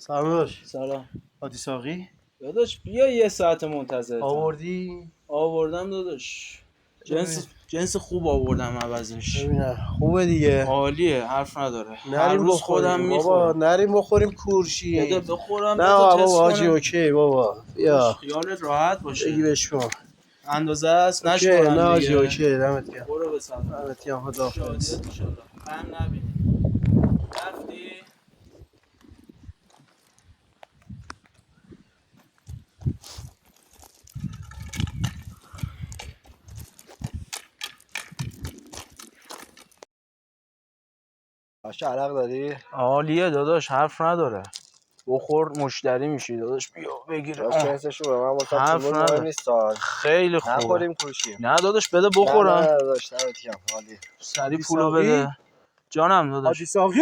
سلام داداش. سلام. عادی ساقی داداش بیا یه ساعت منتظرتم. آوردی؟ آوردم داداش. جنس خوب آوردم عوضش. ببینم خوبه دیگه. عالیه، حرف نداره. هر نریم روز بخوریم خودم بابا، میخورم. نریم بخوریم کورشی. بده بخورم، نه بذار بابا تست حاجی کنم. اوکی بابا بیا. خیالت راحت باشه. بگی بشکن. اندازه است اوکی نشمارم نه حاجی دیگه. اوکی دمت گرم. برو به سلامت. دمت گرم خداحافظ. شادیت انشالله. غم نبینی. رفتی؟ باشه عرق داری؟ عالیه داداش، حرف نداره. بخور مشتری میشی داداش. بیا بگیر. جنسشو به من واسه حرف پول مهم نداره. نیست. خیلی خوبه. نخوریم کورشی. نه داداش بده نه بخورم. نه داداش دمت گرم عالی. سری عادی پولو ساقی؟ بده. جانم داداش. عادی ساقی